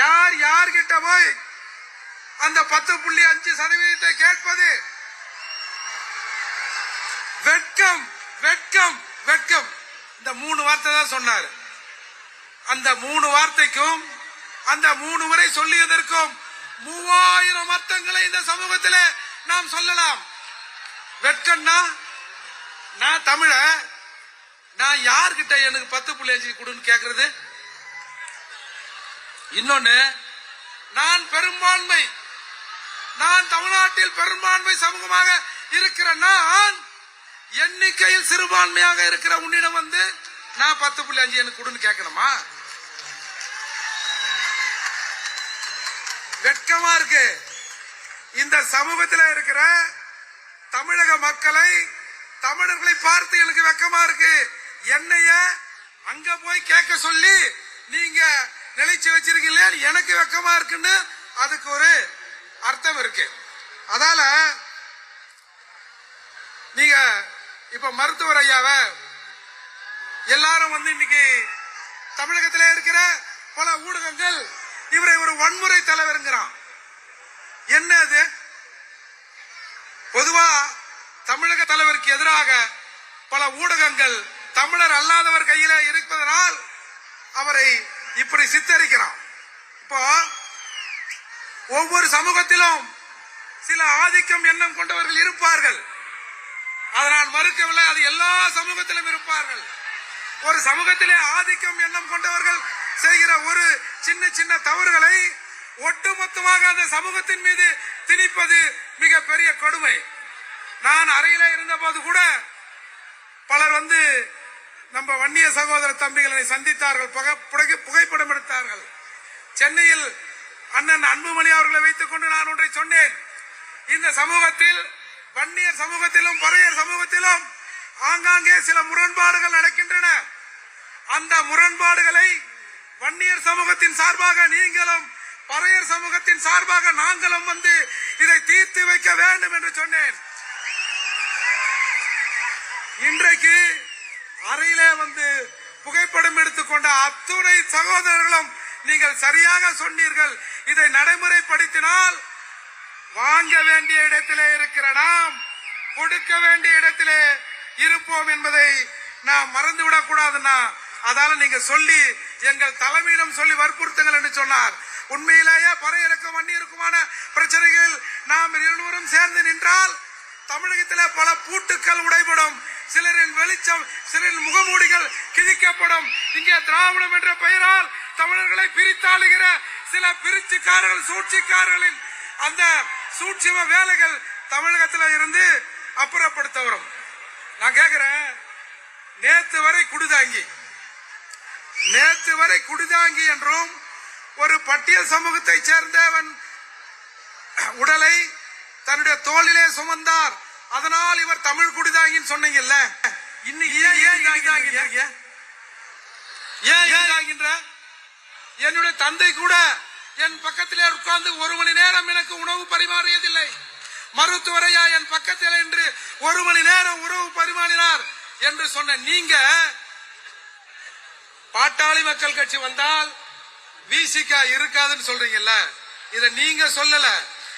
யார் யார்கிட்ட போய் அந்த 10.5% கேட்பது? வெட்கம் வெட்கம் வெட்கம். இந்த 3 வார்த்தை தான் சொன்னார். அந்த 3 வார்த்தைக்கும் அந்த 3 முறை சொல்லியதற்கும் 3000 அர்த்தங்களை இந்த சமூகத்தில் நாம் சொல்லலாம். வெட்கம்னா நான் தமிழ, நான் யார்கிட்ட எனக்கு 10.5 கொடுன்னு கேட்கறது? இன்னொன்னு, நான் பெரும்பான்மை, நான் தமிழ்நாட்டில் பெரும்பான்மை சமூகமாக இருக்கிற நான் எண்ணிக்கையில் சிறுபான்மையாக இருக்கிற உன்னிடம் வந்து நான் 10.5 எனக்கு கொடுன்னு கேட்கணுமா? வெட்கமா இருக்கு. இந்த சமூகத்தில் இருக்கிற தமிழக மக்களை, தமிழர்களை பார்த்து எனக்கு வெட்கமா இருக்கு. என்னைய அங்க போய் கேட்க சொல்லி நீங்க நிலைச்சு வச்சிருக்கீங்களே, எனக்கு வெட்கமா இருக்குன்னு அதுக்கு ஒரு அர்த்தம் இருக்கு. அதால நீங்க இப்ப மருத்துவர் ஐயாவை எல்லாரும் வந்து இன்னைக்கு தமிழகத்தில் இருக்கிற பல ஊடகங்கள் இவரை ஒரு வன்முறை தலைவருங்கிறான். என்ன அது? பொதுவா தமிழக தலைவருக்கு எதிராக பல ஊடகங்கள் தமிழர் அல்லாதவர் கையில இருப்பதனால் அவரை இப்படி சித்தரிக்கிறான். இப்போ ஒவ்வொரு சமூகத்திலும் சில ஆதிக்கம் எண்ணம் கொண்டவர்கள் இருப்பார்கள். அதை நான் மறுக்கவில்லை, அது எல்லா சமூகத்திலும் இருப்பார்கள். ஒரு சமூகத்திலே ஆதிக்கம் எண்ணம் கொண்டவர்கள் செய்கிற ஒரு சின்ன சின்ன தவறுகளை ஒட்டுமொத்தமாக அந்த சமூகத்தின் மீது திணிப்பது மிக பெரிய கொடுமை. நான் அறையில இருந்த போது கூட பலர் வந்து நம்ம வன்னிய சகோதர தம்பிகளை சந்தித்தார்கள், புகைப்படம் எடுத்தார்கள். சென்னையில் அண்ணன் அன்புமணி அவர்களை வைத்துக் கொண்டு நான் ஒன்றை சொன்னேன். இந்த சமூகத்தில், வன்னியர் சமூகத்திலும் பறையர் சமூகத்திலும் ஆங்காங்கே சில முரண்பாடுகள் நடக்கின்றன. அந்த முரண்பாடுகளை வன்னியர் சமூகத்தின் சார்பாக நீங்களும், பறையர் சமூகத்தின் சார்பாக நாங்களும் வந்து இதை தீர்த்து வைக்க வேண்டும் என்று சொன்னேன். இன்றைக்கு அறையிலே வந்து புகைப்படம் எடுத்துக்கொண்ட அத்துணை சகோதரர்களும் நீங்கள் சரியாக சொன்னீர்கள். இதை நடைமுறைப்படுத்தினால் வாங்க வேண்டிய இடத்திலே இருக்கிற நாம் கொடுக்க வேண்டிய இடத்திலே இருப்போம் என்பதை நாம் மறந்துவிடக் கூடாதுன்னா, அதால நீங்க சொல்லி எங்கள் தலைமையிடம் சொல்லி வற்புறுத்துங்கள் என்று சொன்னார். உண்மையிலேயே பறையருக்கும் வன்னியருக்குமான பிரச்சனைகள் நாம் இருவரும் சேர்ந்து நின்றால் தமிழகத்தில் பல பூட்டுக்கள் உடைபடும், சிலரின் வெளிச்சம், சிலரின் முகமூடிகள் கிழிக்கப்படும். இங்கே திராவிடம் என்ற பெயரால் தமிழர்களை பிரித்தாளுகிற சில பிரிச்சுக்காரர்கள், சூழ்ச்சிக்காரர்களின் அந்த சூட்சும வேலைகள் தமிழகத்தில் இருந்து அப்புறப்படுத்த வரும். நான் கேட்கிறேன், நேத்து வரை குடிதாங்கி என்றும் ஒரு பட்டியல் சமூகத்தை சேர்ந்தவன் உடலை தன்னுடைய தோளிலே சுமந்தார், அதனால் இவர் தமிழ் குடிதாங்கின்னு சொன்னீங்கல்ல. இன்னைக்கு என்னுடைய தந்தை கூட என் பக்கத்திலே உட்கார்ந்து 1 மணி நேரம் எனக்கு உணவு பரிமாறியதில்லை. மருத்துவரையா என் பக்கத்தில் என்று 1 மணி நேரம் உணவு பரிமாறினார் என்று சொன்ன நீங்க, பாட்டாளி மக்கள் கட்சி வந்தால் விசிக இருக்காதுன்னு சொல்றீங்கல்ல. இதை நீங்க சொல்லல,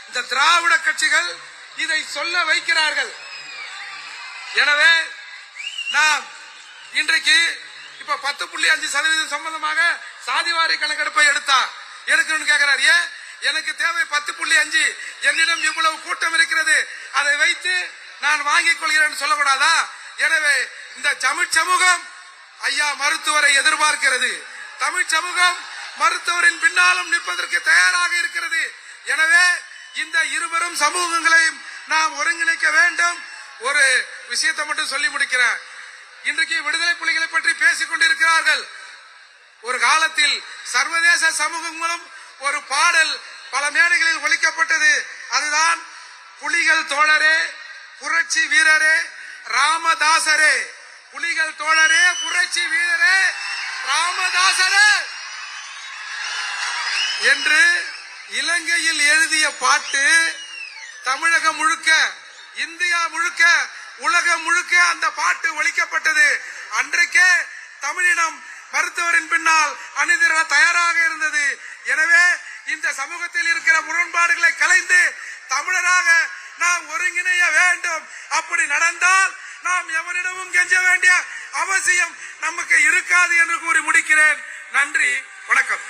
இந்த திராவிட கட்சிகள் இதை சொல்ல வைக்கிறார்கள். எனவே நாம் இன்றைக்கு இப்ப 10.5% சம்பந்தமாக சாதிவாரி கணக்கெடுப்பை எடுக்கணும்னு கேட்கிறார். ஏன் எனக்கு தேவை 10.5, என்னிடம் இவ்வளவு கூட்டம் இருக்கிறது, அதை வைத்து நான் வாங்கிக் கொள்கிறேன் சொல்லக்கூடாதா? எனவே இந்த தமிழ் சமூகம் ஐயா மருத்துவரை எதிர்பார்க்கிறது. தமிழ் சமூகம் மருத்துவரின் பின்னாலும் நிற்பதற்கு தயாராக இருக்கிறது. எனவே இந்த இருவரும் சமூகங்களையும் நாம் ஒருங்கிணைக்க வேண்டும். ஒரு விஷயத்தை மட்டும் சொல்லி முடிக்கிறேன். இன்றைக்கு விடுதலை புலிகளை பற்றி பேசிக் கொண்டிருக்கிறார்கள். ஒரு காலத்தில் சர்வதேச சமூகங்களும் ஒரு பாடல் பல மேடைகளில் ஒலிக்கப்பட்டது. அதுதான் புலிகள் தோழரே, புரட்சி வீரரே, ராமதாசரே. புலிகள் தோழரே, புரட்சி வீரரே, ராமதாசரே என்று இலங்கையில் எழுதிய பாட்டு தமிழகம் முழுக்க, இந்தியா முழுக்க, உலகம் முழுக்க அந்த பாட்டு ஒலிக்கப்பட்டது. அன்றைக்கே தமிழினம் மருத்துவரின் பின்னால் அணிதிர தயாராக இருந்தது. எனவே இந்த சமூகத்தில் இருக்கிற முரண்பாடுகளை கலைந்து தமிழராக நாம் ஒருங்கிணைய வேண்டும். அப்படி நடந்தால் நாம் எவரிடமும் கெஞ்ச வேண்டிய அவசியம் நமக்கு இருக்காது என்று கூறி முடிக்கிறேன். நன்றி, வணக்கம்.